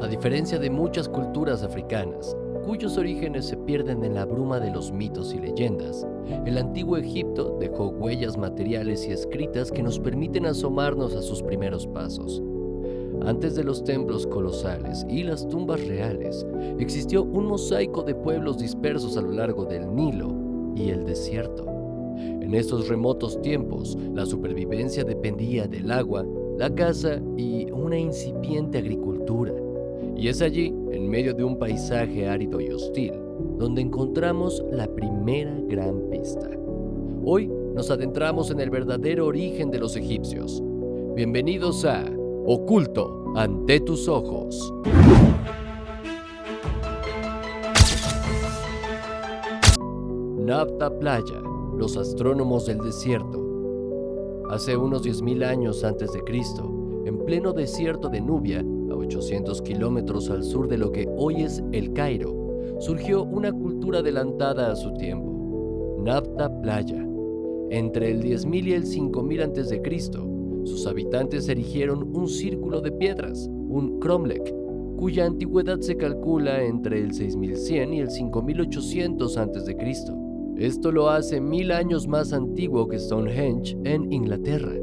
A diferencia de muchas culturas africanas, cuyos orígenes se pierden en la bruma de los mitos y leyendas, el antiguo Egipto dejó huellas materiales y escritas que nos permiten asomarnos a sus primeros pasos. Antes de los templos colosales y las tumbas reales, existió un mosaico de pueblos dispersos a lo largo del Nilo y el desierto. En estos remotos tiempos, la supervivencia dependía del agua, la caza y una incipiente agricultura. Y es allí, en medio de un paisaje árido y hostil, donde encontramos la primera gran pista. Hoy nos adentramos en el verdadero origen de los egipcios. Bienvenidos a Oculto ante tus ojos. Nabta Playa, los astrónomos del desierto. Hace unos 10.000 años antes de Cristo, en pleno desierto de Nubia, a 800 kilómetros al sur de lo que hoy es El Cairo, surgió una cultura adelantada a su tiempo, Nabta Playa. Entre el 10.000 y el 5.000 antes de Cristo, sus habitantes erigieron un círculo de piedras, un cromlech, cuya antigüedad se calcula entre el 6.100 y el 5.800 antes de Cristo. Esto lo hace 1.000 años más antiguo que Stonehenge en Inglaterra.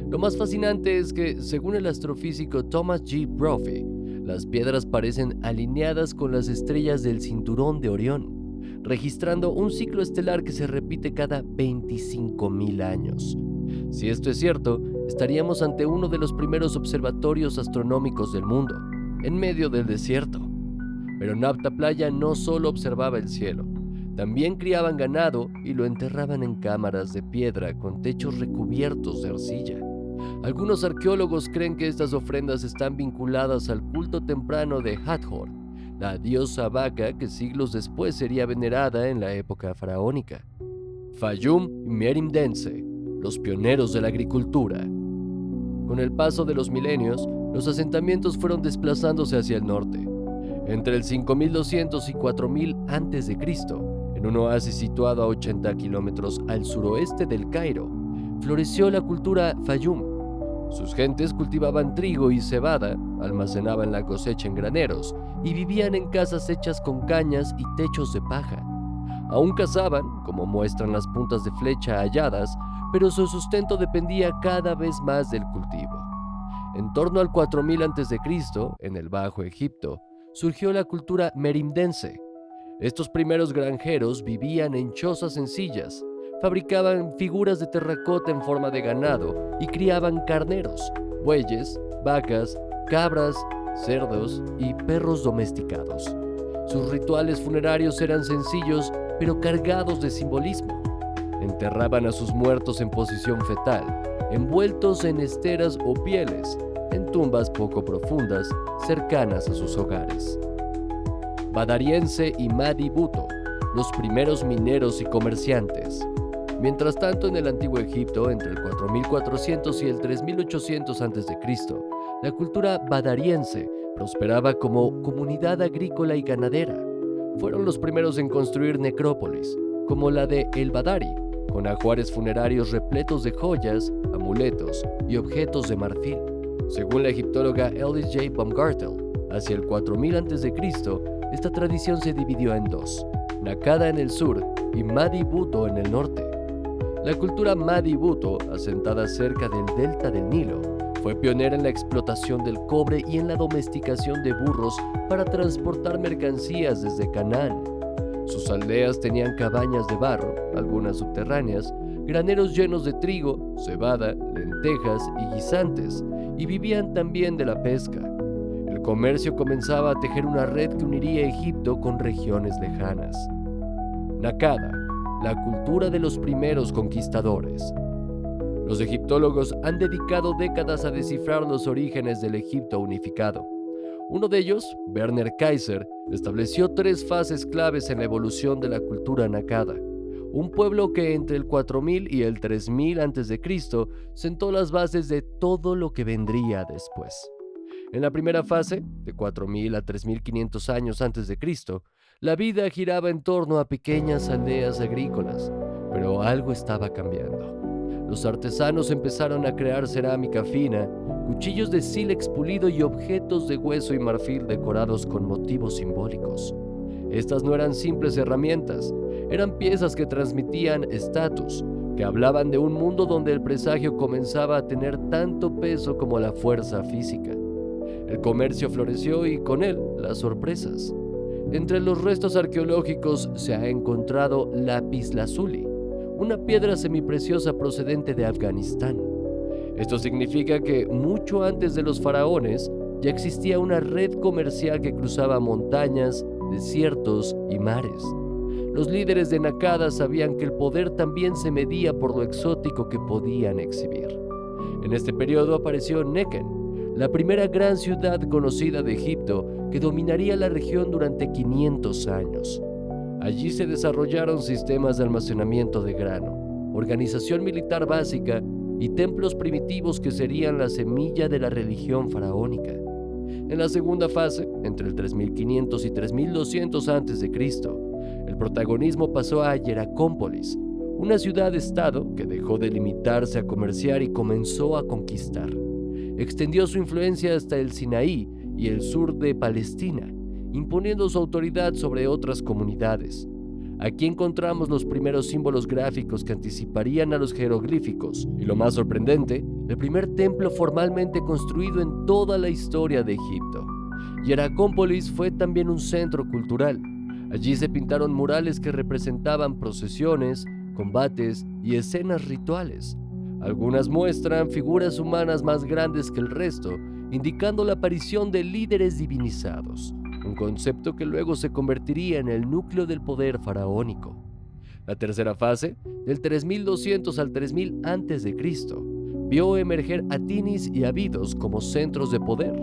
Lo más fascinante es que, según el astrofísico Thomas G. Brophy, las piedras parecen alineadas con las estrellas del cinturón de Orión, registrando un ciclo estelar que se repite cada 25.000 años. Si esto es cierto, estaríamos ante uno de los primeros observatorios astronómicos del mundo, en medio del desierto. Pero Nabta Playa no solo observaba el cielo, también criaban ganado y lo enterraban en cámaras de piedra con techos recubiertos de arcilla. Algunos arqueólogos creen que estas ofrendas están vinculadas al culto temprano de Hathor, la diosa vaca que siglos después sería venerada en la época faraónica. Fayum y Merimdense, los pioneros de la agricultura. Con el paso de los milenios, los asentamientos fueron desplazándose hacia el norte. Entre el 5200 y 4000 a.C., en un oasis situado a 80 kilómetros al suroeste del Cairo, floreció la cultura Fayum. Sus gentes cultivaban trigo y cebada, almacenaban la cosecha en graneros y vivían en casas hechas con cañas y techos de paja. Aún cazaban, como muestran las puntas de flecha halladas, pero su sustento dependía cada vez más del cultivo. En torno al 4000 a.C., en el Bajo Egipto, surgió la cultura merimdense. Estos primeros granjeros vivían en chozas sencillas, fabricaban figuras de terracota en forma de ganado y criaban carneros, bueyes, vacas, cabras, cerdos y perros domesticados. Sus rituales funerarios eran sencillos, pero cargados de simbolismo. Enterraban a sus muertos en posición fetal, envueltos en esteras o pieles, en tumbas poco profundas, cercanas a sus hogares. Badariense y Madi Buto, los primeros mineros y comerciantes. Mientras tanto, en el antiguo Egipto, entre el 4400 y el 3800 a.C., la cultura badariense prosperaba como comunidad agrícola y ganadera. Fueron los primeros en construir necrópolis, como la de El Badari, con ajuares funerarios repletos de joyas, amuletos y objetos de marfil. Según la egiptóloga Elis J. Baumgartel, hacia el 4000 a.C., esta tradición se dividió en dos, Nakada en el sur y Madi Buto en el norte. La cultura Madi Buto, asentada cerca del delta del Nilo, fue pionera en la explotación del cobre y en la domesticación de burros para transportar mercancías desde Canaán. Sus aldeas tenían cabañas de barro, algunas subterráneas, graneros llenos de trigo, cebada, lentejas y guisantes, y vivían también de la pesca. El comercio comenzaba a tejer una red que uniría Egipto con regiones lejanas. Nakada, la cultura de los primeros conquistadores. Los egiptólogos han dedicado décadas a descifrar los orígenes del Egipto unificado. Uno de ellos, Werner Kaiser, estableció 3 fases claves en la evolución de la cultura Nakada. Un pueblo que entre el 4000 y el 3000 a.C. sentó las bases de todo lo que vendría después. En la primera fase, de 4000 a 3500 años antes de Cristo, la vida giraba en torno a pequeñas aldeas agrícolas, pero algo estaba cambiando. los artesanos empezaron a crear cerámica fina, cuchillos de sílex pulido y objetos de hueso y marfil decorados con motivos simbólicos. Estas no eran simples herramientas, eran piezas que transmitían estatus, que hablaban de un mundo donde el presagio comenzaba a tener tanto peso como la fuerza física. El comercio floreció y con él las sorpresas. Entre los restos arqueológicos se ha encontrado lapislázuli, una piedra semipreciosa procedente de Afganistán. Esto significa que mucho antes de los faraones ya existía una red comercial que cruzaba montañas, desiertos y mares. Los líderes de Nakada sabían que el poder también se medía por lo exótico que podían exhibir. En este periodo apareció Nekhen, la primera gran ciudad conocida de Egipto que dominaría la región durante 500 años. Allí se desarrollaron sistemas de almacenamiento de grano, organización militar básica y templos primitivos que serían la semilla de la religión faraónica. En la segunda fase, entre el 3500 y 3200 a.C., el protagonismo pasó a Hieracómpolis, una ciudad-estado que dejó de limitarse a comerciar y comenzó a conquistar. Extendió su influencia hasta el Sinaí y el sur de Palestina, imponiendo su autoridad sobre otras comunidades. Aquí encontramos los primeros símbolos gráficos que anticiparían a los jeroglíficos y, lo más sorprendente, el primer templo formalmente construido en toda la historia de Egipto. Hieracómpolis fue también un centro cultural. Allí se pintaron murales que representaban procesiones, combates y escenas rituales. Algunas muestran figuras humanas más grandes que el resto, indicando la aparición de líderes divinizados, un concepto que luego se convertiría en el núcleo del poder faraónico. La tercera fase, del 3200 al 3000 a.C., vio emerger a Tinis y Abidos como centros de poder.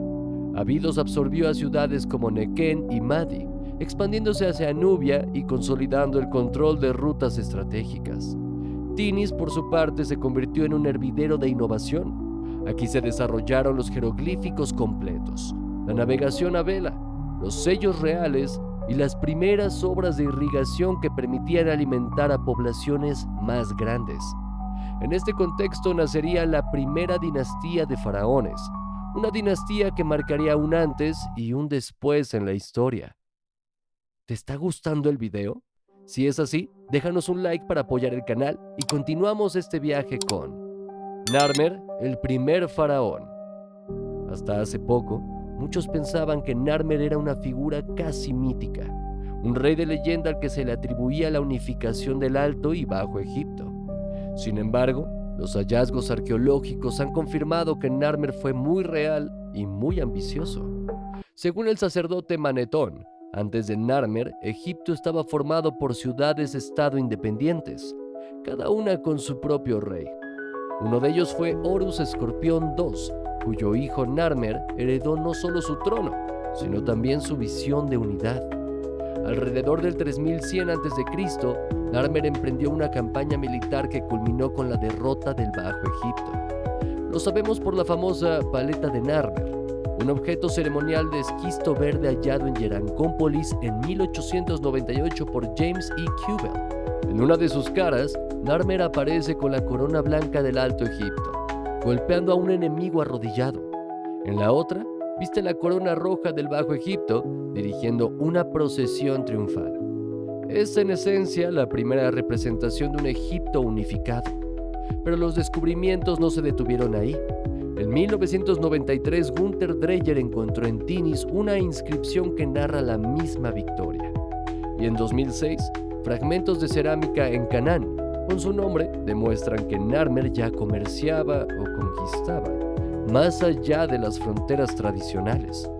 Abidos absorbió a ciudades como Nequén y Madi, expandiéndose hacia Nubia y consolidando el control de rutas estratégicas. Tinis, por su parte, se convirtió en un hervidero de innovación. Aquí se desarrollaron los jeroglíficos completos, la navegación a vela, los sellos reales y las primeras obras de irrigación que permitían alimentar a poblaciones más grandes. En este contexto nacería la primera dinastía de faraones, una dinastía que marcaría un antes y un después en la historia. ¿Te está gustando el video? Si es así, déjanos un like para apoyar el canal y continuamos este viaje con Narmer, el primer faraón. Hasta hace poco, muchos pensaban que Narmer era una figura casi mítica, un rey de leyenda al que se le atribuía la unificación del Alto y Bajo Egipto. Sin embargo, los hallazgos arqueológicos han confirmado que Narmer fue muy real y muy ambicioso. Según el sacerdote Manetón, antes de Narmer, Egipto estaba formado por ciudades-estado independientes, cada una con su propio rey. Uno de ellos fue Horus Escorpión II, cuyo hijo Narmer heredó no solo su trono, sino también su visión de unidad. Alrededor del 3100 a.C., Narmer emprendió una campaña militar que culminó con la derrota del Bajo Egipto. Lo sabemos por la famosa paleta de Narmer, un objeto ceremonial de esquisto verde hallado en Hieracómpolis en 1898 por James E. Kubel. En una de sus caras, Narmer aparece con la corona blanca del Alto Egipto, golpeando a un enemigo arrodillado. En la otra, viste la corona roja del Bajo Egipto, dirigiendo una procesión triunfal. Es en esencia la primera representación de un Egipto unificado. Pero los descubrimientos no se detuvieron ahí. En 1993, Gunther Dreyer encontró en Tinis una inscripción que narra la misma victoria. Y en 2006, fragmentos de cerámica en Canaán, con su nombre, demuestran que Narmer ya comerciaba o conquistaba, más allá de las fronteras tradicionales.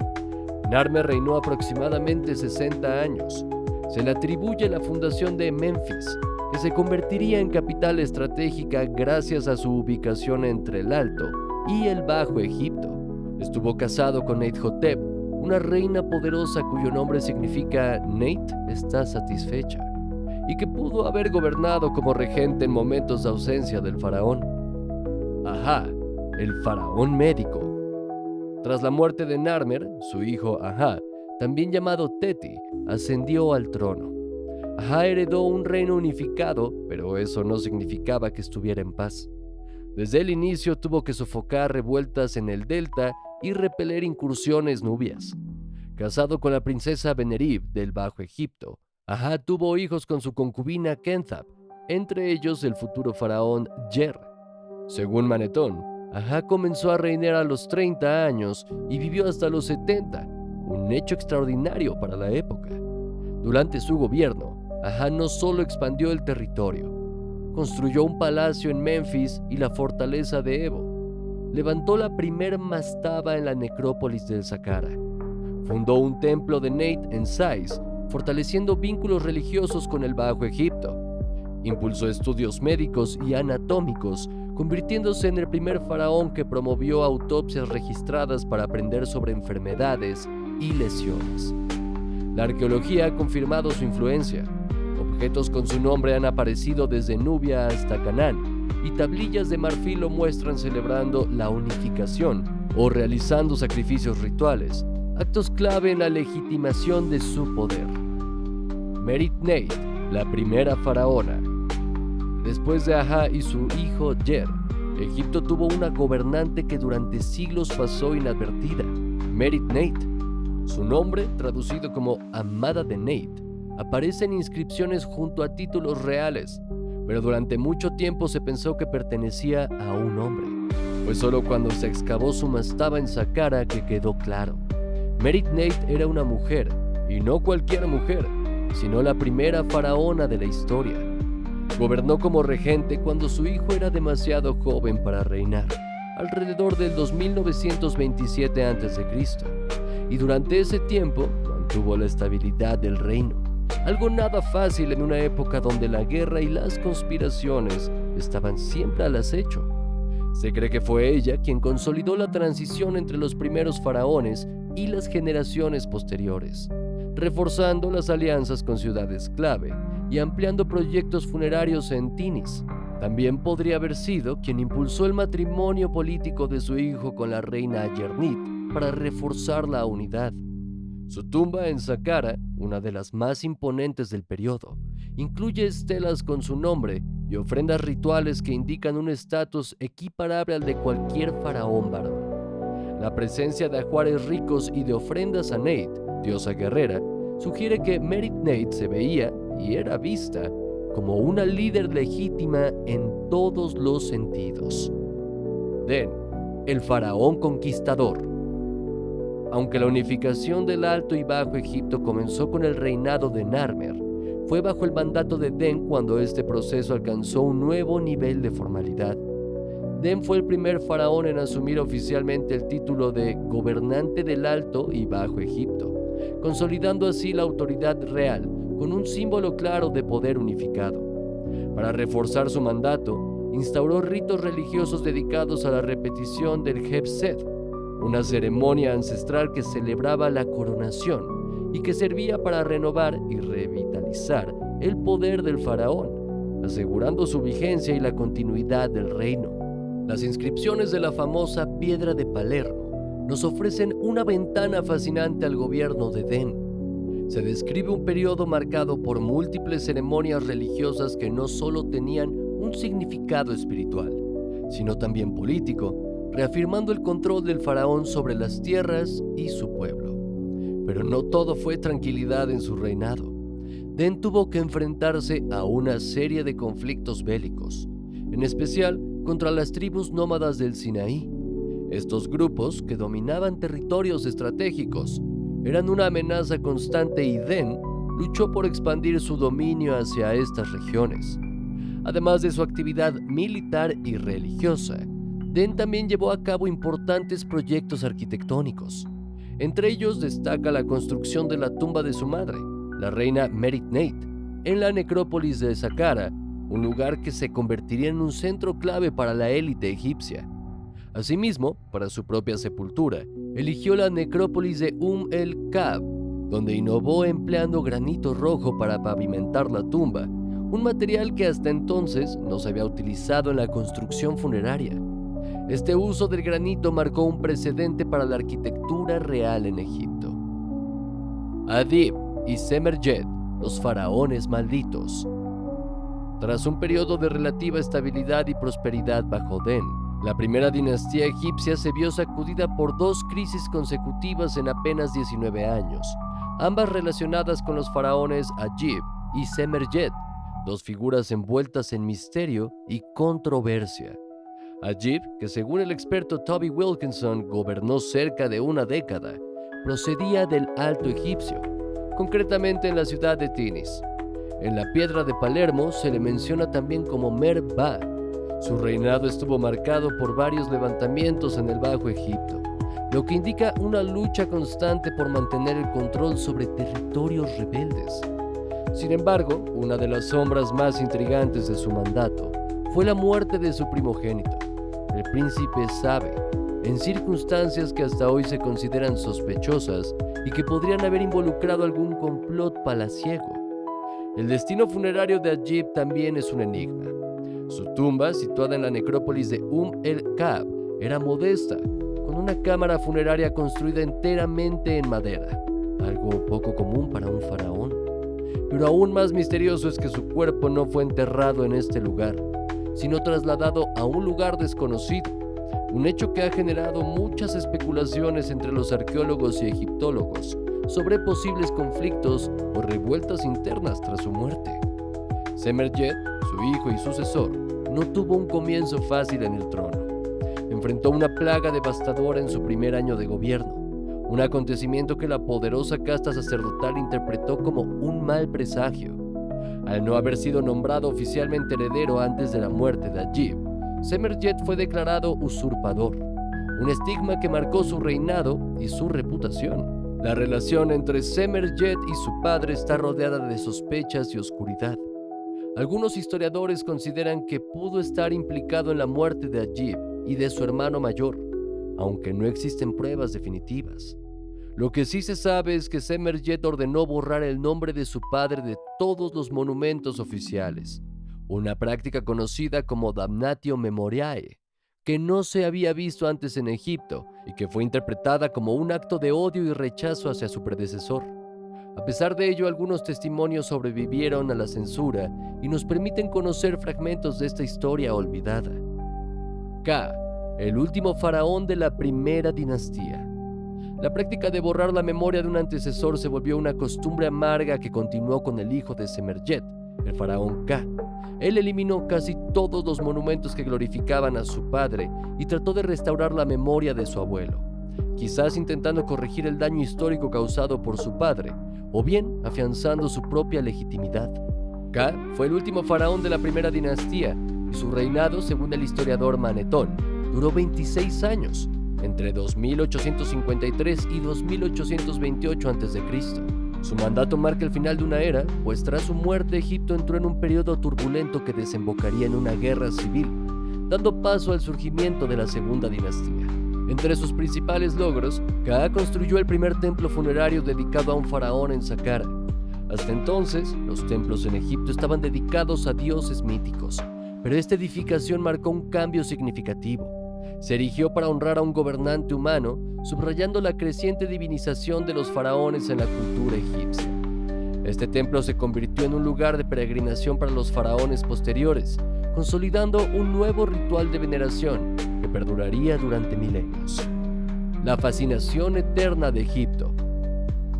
Narmer reinó aproximadamente 60 años. Se le atribuye la fundación de Memphis, que se convertiría en capital estratégica gracias a su ubicación entre el Alto y el Bajo Egipto. Estuvo casado con Neithotep, una reina poderosa cuyo nombre significa Neith está satisfecha, y que pudo haber gobernado como regente en momentos de ausencia del faraón. Aha, el faraón médico. Tras la muerte de Narmer, su hijo Aha, también llamado Teti, ascendió al trono. Aha heredó un reino unificado, pero eso no significaba que estuviera en paz. Desde el inicio tuvo que sofocar revueltas en el delta y repeler incursiones nubias. Casado con la princesa Benerib del Bajo Egipto, Aha tuvo hijos con su concubina Kenthab, entre ellos el futuro faraón Yer. Según Manetón, Aha comenzó a reinar a los 30 años y vivió hasta los 70, un hecho extraordinario para la época. Durante su gobierno, Aha no solo expandió el territorio, construyó un palacio en Memphis y la fortaleza de Ebo, levantó la primer mastaba en la necrópolis del Saqqara, fundó un templo de Neit en Sais, fortaleciendo vínculos religiosos con el Bajo Egipto, impulsó estudios médicos y anatómicos, convirtiéndose en el primer faraón que promovió autopsias registradas para aprender sobre enfermedades y lesiones. La arqueología ha confirmado su influencia. Objetos con su nombre han aparecido desde Nubia hasta Canaán, y tablillas de marfil lo muestran celebrando la unificación o realizando sacrificios rituales, actos clave en la legitimación de su poder. Merit Neit, la primera faraona. Después de Aha y su hijo Yer, Egipto tuvo una gobernante que durante siglos pasó inadvertida, Merit Neit. Su nombre, traducido como Amada de Neit, aparece en inscripciones junto a títulos reales, pero durante mucho tiempo se pensó que pertenecía a un hombre. Fue solo cuando se excavó su mastaba en Saqqara que quedó claro. Merit Neit era una mujer, y no cualquier mujer, sino la primera faraona de la historia. Gobernó como regente cuando su hijo era demasiado joven para reinar, alrededor del 2927 a.C., y durante ese tiempo mantuvo la estabilidad del reino, algo nada fácil en una época donde la guerra y las conspiraciones estaban siempre al acecho. Se cree que fue ella quien consolidó la transición entre los primeros faraones y las generaciones posteriores, reforzando las alianzas con ciudades clave y ampliando proyectos funerarios en Tinis. También podría haber sido quien impulsó el matrimonio político de su hijo con la reina Ayernit para reforzar la unidad. Su tumba en Saqqara, una de las más imponentes del periodo, incluye estelas con su nombre y ofrendas rituales que indican un estatus equiparable al de cualquier faraón varón. La presencia de ajuares ricos y de ofrendas a Neit, diosa guerrera, sugiere que Merit Neit se veía y era vista como una líder legítima en todos los sentidos. Den, el faraón conquistador. Aunque la unificación del Alto y Bajo Egipto comenzó con el reinado de Narmer, fue bajo el mandato de Den cuando este proceso alcanzó un nuevo nivel de formalidad. Den fue el primer faraón en asumir oficialmente el título de gobernante del Alto y Bajo Egipto, consolidando así la autoridad real con un símbolo claro de poder unificado. Para reforzar su mandato, instauró ritos religiosos dedicados a la repetición del Hebsed, una ceremonia ancestral que celebraba la coronación y que servía para renovar y revitalizar el poder del faraón, asegurando su vigencia y la continuidad del reino. Las inscripciones de la famosa Piedra de Palermo nos ofrecen una ventana fascinante al gobierno de Den. Se describe un periodo marcado por múltiples ceremonias religiosas que no solo tenían un significado espiritual, sino también político, reafirmando el control del faraón sobre las tierras y su pueblo. Pero no todo fue tranquilidad en su reinado. Den tuvo que enfrentarse a una serie de conflictos bélicos, en especial contra las tribus nómadas del Sinaí. Estos grupos, que dominaban territorios estratégicos, eran una amenaza constante y Den luchó por expandir su dominio hacia estas regiones. Además de su actividad militar y religiosa, Den también llevó a cabo importantes proyectos arquitectónicos. Entre ellos destaca la construcción de la tumba de su madre, la reina Merit Neit, en la necrópolis de Saqqara, un lugar que se convertiría en un centro clave para la élite egipcia. Asimismo, para su propia sepultura, eligió la necrópolis de el-Kab, donde innovó empleando granito rojo para pavimentar la tumba, un material que hasta entonces no se había utilizado en la construcción funeraria. Este uso del granito marcó un precedente para la arquitectura real en Egipto. Adib y Semerjet, los faraones malditos. tras un periodo de relativa estabilidad y prosperidad bajo Den. La primera dinastía egipcia se vio sacudida por dos crisis consecutivas en apenas 19 años, ambas relacionadas con los faraones Agib y Semerjet, dos figuras envueltas en misterio y controversia. Agib, que según el experto Toby Wilkinson gobernó cerca de una década, procedía del Alto Egipcio, concretamente en la ciudad de Tinis. En la piedra de Palermo se le menciona también como Mer-Ba. Su reinado estuvo marcado por varios levantamientos en el Bajo Egipto, lo que indica una lucha constante por mantener el control sobre territorios rebeldes. Sin embargo, una de las sombras más intrigantes de su mandato fue la muerte de su primogénito, el príncipe Sabe, en circunstancias que hasta hoy se consideran sospechosas y que podrían haber involucrado algún complot palaciego. El destino funerario de Agib también es un enigma. Su tumba, situada en la necrópolis de el-Kab, era modesta, con una cámara funeraria construida enteramente en madera, algo poco común para un faraón. Pero aún más misterioso es que su cuerpo no fue enterrado en este lugar, sino trasladado a un lugar desconocido, un hecho que ha generado muchas especulaciones entre los arqueólogos y egiptólogos sobre posibles conflictos o revueltas internas tras su muerte. Semerjet, su hijo y sucesor, no tuvo un comienzo fácil en el trono. Enfrentó una plaga devastadora en su primer año de gobierno, un acontecimiento que la poderosa casta sacerdotal interpretó como un mal presagio. Al no haber sido nombrado oficialmente heredero antes de la muerte de Agib, Semerjet fue declarado usurpador, un estigma que marcó su reinado y su reputación. La relación entre Semerjet y su padre está rodeada de sospechas y oscuridad. Algunos historiadores consideran que pudo estar implicado en la muerte de Agib y de su hermano mayor, aunque no existen pruebas definitivas. Lo que sí se sabe es que Semerjet ordenó borrar el nombre de su padre de todos los monumentos oficiales, una práctica conocida como damnatio memoriae, que no se había visto antes en Egipto y que fue interpretada como un acto de odio y rechazo hacia su predecesor. A pesar de ello, algunos testimonios sobrevivieron a la censura y nos permiten conocer fragmentos de esta historia olvidada. Ka, el último faraón de la primera dinastía. La práctica de borrar la memoria de un antecesor se volvió una costumbre amarga que continuó con el hijo de Semerjet, el faraón Ka. Él eliminó casi todos los monumentos que glorificaban a su padre y trató de restaurar la memoria de su abuelo, quizás intentando corregir el daño histórico causado por su padre, o bien afianzando su propia legitimidad. Ka fue el último faraón de la primera dinastía y su reinado, según el historiador Manetón, duró 26 años, entre 2853 y 2828 a.C. Su mandato marca el final de una era, pues tras su muerte Egipto entró en un periodo turbulento que desembocaría en una guerra civil, dando paso al surgimiento de la segunda dinastía. Entre sus principales logros, Ka construyó el primer templo funerario dedicado a un faraón en Saqqara. Hasta entonces, los templos en Egipto estaban dedicados a dioses míticos, pero esta edificación marcó un cambio significativo. Se erigió para honrar a un gobernante humano, subrayando la creciente divinización de los faraones en la cultura egipcia. Este templo se convirtió en un lugar de peregrinación para los faraones posteriores, consolidando un nuevo ritual de veneración que perduraría durante milenios. La fascinación eterna de Egipto.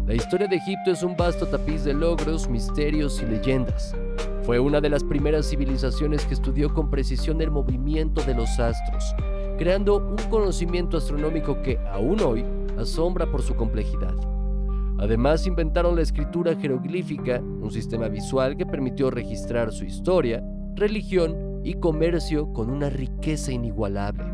La historia de Egipto es un vasto tapiz de logros, misterios y leyendas. Fue una de las primeras civilizaciones que estudió con precisión el movimiento de los astros, creando un conocimiento astronómico que, aún hoy, asombra por su complejidad. Además, inventaron la escritura jeroglífica, un sistema visual que permitió registrar su historia, religión y comercio con una riqueza inigualable.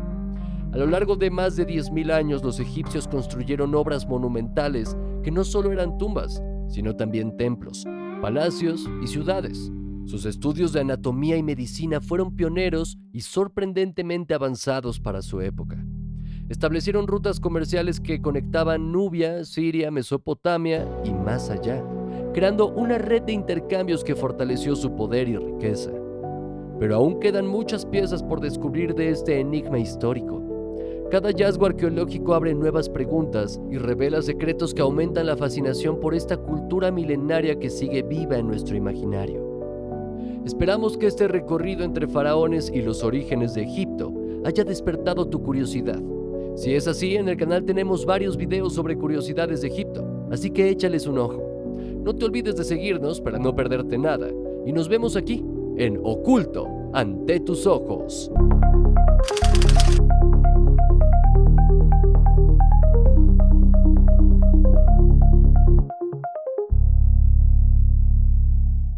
A lo largo de más de 10.000 años, los egipcios construyeron obras monumentales que no solo eran tumbas, sino también templos, palacios y ciudades. Sus estudios de anatomía y medicina fueron pioneros y sorprendentemente avanzados para su época. Establecieron rutas comerciales que conectaban Nubia, Siria, Mesopotamia y más allá, creando una red de intercambios que fortaleció su poder y riqueza. Pero aún quedan muchas piezas por descubrir de este enigma histórico. Cada hallazgo arqueológico abre nuevas preguntas y revela secretos que aumentan la fascinación por esta cultura milenaria que sigue viva en nuestro imaginario. Esperamos que este recorrido entre faraones y los orígenes de Egipto haya despertado tu curiosidad. Si es así, en el canal tenemos varios videos sobre curiosidades de Egipto, así que échales un ojo. No te olvides de seguirnos para no perderte nada, y nos vemos aquí, en Oculto ante tus ojos.